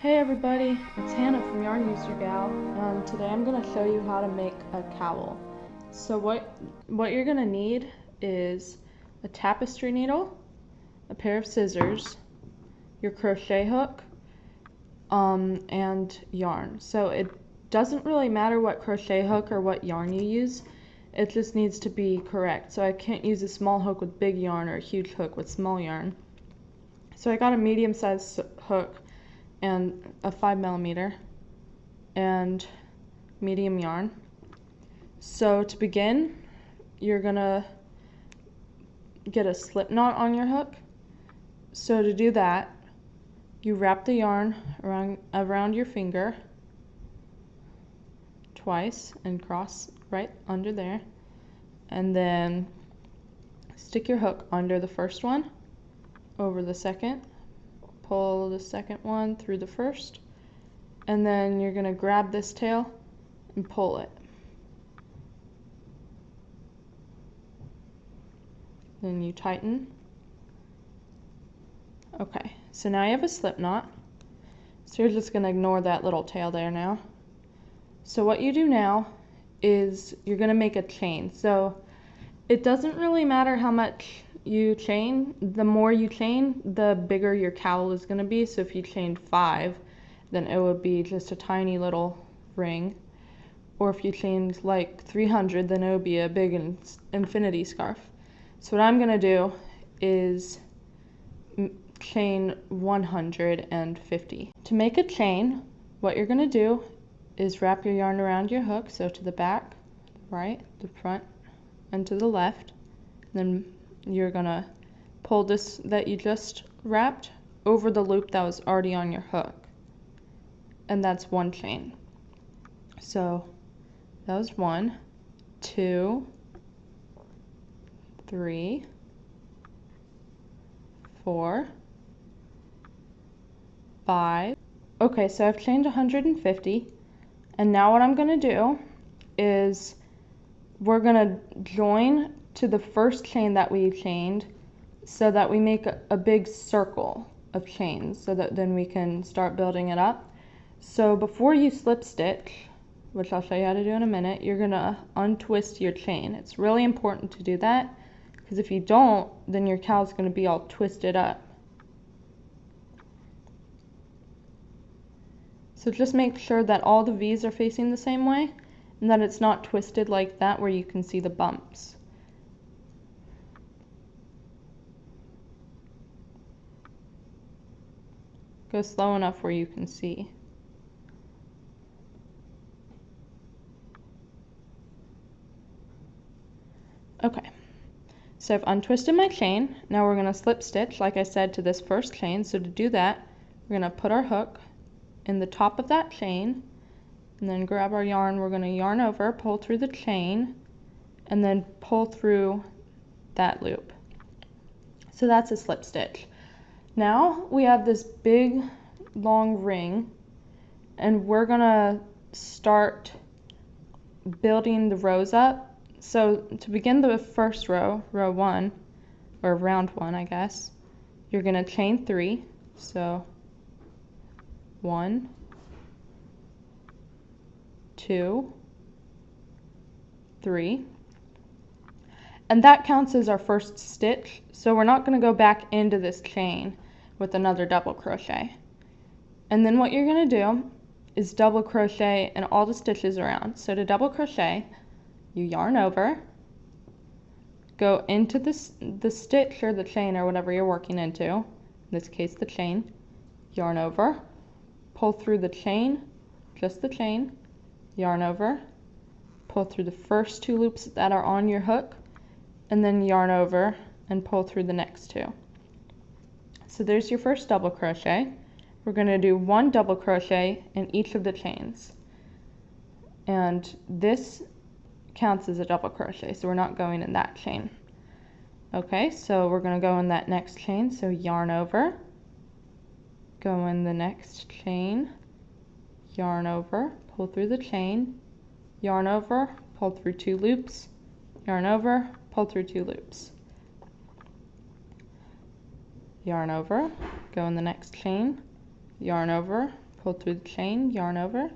Hey everybody, it's Hannah from Yarn User Gal, and today I'm going to show you how to make a cowl. So what you're going to need is a tapestry needle, a pair of scissors, your crochet hook, and yarn. So it doesn't really matter what crochet hook or what yarn you use, it just needs to be correct. So I can't use a small hook with big yarn or a huge hook with small yarn. So I got a medium-sized hook and a 5mm and medium yarn. So to begin, you're gonna get a slip knot on your hook. So to do that, you wrap the yarn around your finger twice and cross right under there, and then stick your hook under the first one, over the second, pull the second one through the first, and then you're going to grab this tail and pull it. Then you tighten. Okay, so now you have a slip knot. So you're just going to ignore that little tail there now. So what you do now is you're going to make a chain. So it doesn't really matter how much you chain. The more you chain, the bigger your cowl is going to be. So if you chained 5, then it would be just a tiny little ring. Or if you chained like 300, then it would be a big infinity scarf. So what I'm going to do is chain 150. To make a chain, what you're going to do is wrap your yarn around your hook, so to the back, the right, the front, and to the left. Then you're going to pull this that you just wrapped over the loop that was already on your hook. And that's one chain. So that was 1, 2, 3, 4, 5. Okay, so I've chained 150, and now what I'm going to do is we're going to join to the first chain that we chained so that we make a big circle of chains, so that then we can start building it up. So before you slip stitch, which I'll show you how to do in a minute, you're going to untwist your chain. It's really important to do that, because if you don't, then your cowl's going to be all twisted up. So just make sure that all the V's are facing the same way and that it's not twisted like that where you can see the bumps. Go slow enough where you can see. Okay, so I've untwisted my chain. Now we're going to slip stitch, like I said, to this first chain. So to do that, we're going to put our hook in the top of that chain, and then grab our yarn. We're going to yarn over, pull through the chain, and then pull through that loop. So that's a slip stitch. Now we have this big long ring, and we're going to start building the rows up. So to begin the first row, row 1, or round 1 I guess, you're going to chain 3. So 1, 2, 3, and that counts as our first stitch, so we're not going to go back into this chain with another double crochet. And then what you're going to do is double crochet in all the stitches around. So to double crochet, you yarn over, go into the stitch or the chain or whatever you're working into, in this case the chain, yarn over, pull through the chain, just the chain, yarn over, pull through the first 2 loops that are on your hook, and then yarn over and pull through the next 2. So there's your first double crochet. We're going to do 1 double crochet in each of the chains, and this counts as a double crochet, so we're not going in that chain. Okay, so we're going to go in that next chain, so yarn over, go in the next chain, yarn over, pull through the chain, yarn over, pull through 2 loops, yarn over, pull through 2 loops, yarn over, go in the next chain, yarn over, pull through the chain, yarn over,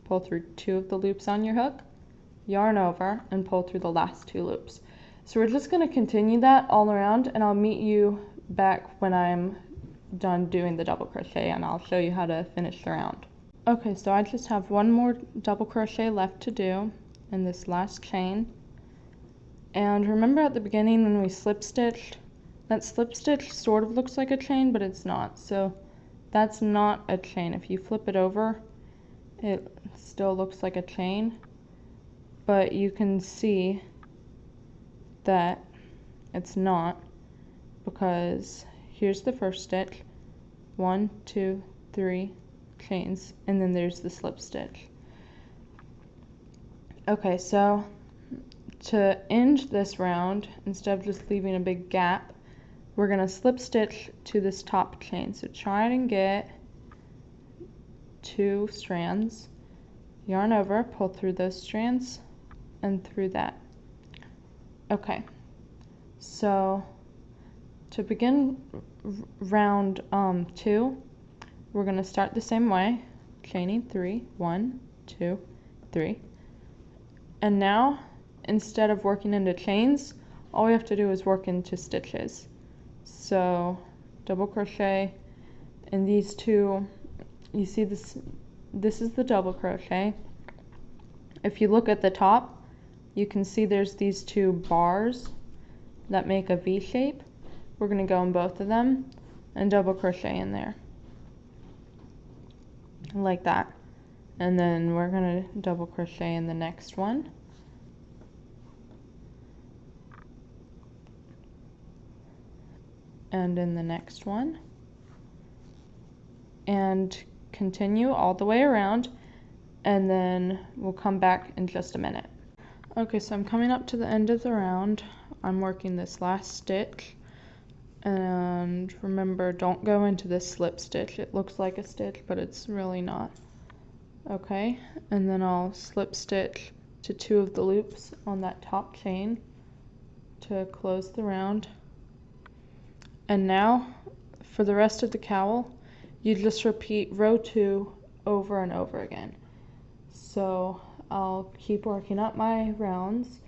pull through 2 of the loops on your hook, yarn over, and pull through the last 2 loops. So we're just going to continue that all around, and I'll meet you back when I'm done doing the double crochet, and I'll show you how to finish the round. Okay, so I just have 1 more double crochet left to do in this last chain. And remember at the beginning when we slip stitched, that slip stitch sort of looks like a chain, but it's not. So that's not a chain. If you flip it over, it still looks like a chain, but you can see that it's not, because here's the first stitch, 1, 2, 3 chains, and then there's the slip stitch. Okay, so to end this round, instead of just leaving a big gap, we're going to slip stitch to this top chain. So try and get 2 strands, yarn over, pull through those strands and through that. Okay, so to begin round 2, we're going to start the same way, chaining 3, 1, 2, 3. And now, instead of working into chains, all we have to do is work into stitches. So double crochet in these 2, you see this is the double crochet. If you look at the top, you can see there's these 2 bars that make a V shape. We're going to go in both of them and double crochet in there like that, and then we're going to double crochet in the next one, and in the next one, and continue all the way around, and then we'll come back in just a minute. Okay, so I'm coming up to the end of the round. I'm working this last stitch, and remember, don't go into this slip stitch. It looks like a stitch, but it's really not. Okay, and then I'll slip stitch to 2 of the loops on that top chain to close the round. And now for the rest of the cowl, you just repeat row 2 over and over again. So I'll keep working up my rounds,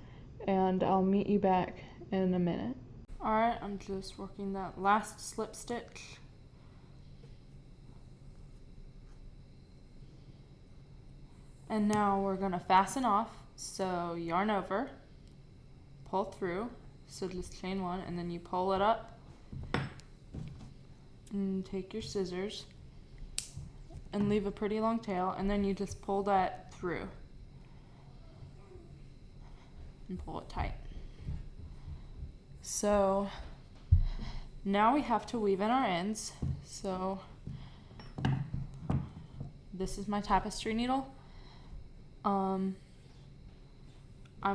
and I'll meet you back in a minute. Alright, I'm just working that last slip stitch. And now we're going to fasten off. So yarn over, pull through, so just chain 1, and then you pull it up and take your scissors and leave a pretty long tail, and then you just pull that through and pull it tight. So now we have to weave in our ends. So this is my tapestry needle. I'm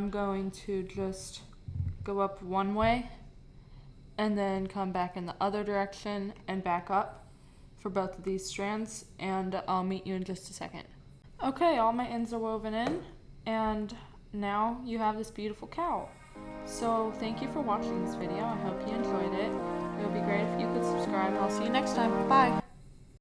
going to just go up one way and then come back in the other direction and back up for both of these strands, and I'll meet you in just a second. Okay, all my ends are woven in, and now you have this beautiful cowl. So thank you for watching this video. I hope you enjoyed it. It would be great if you could subscribe, and I'll see you next time. Bye!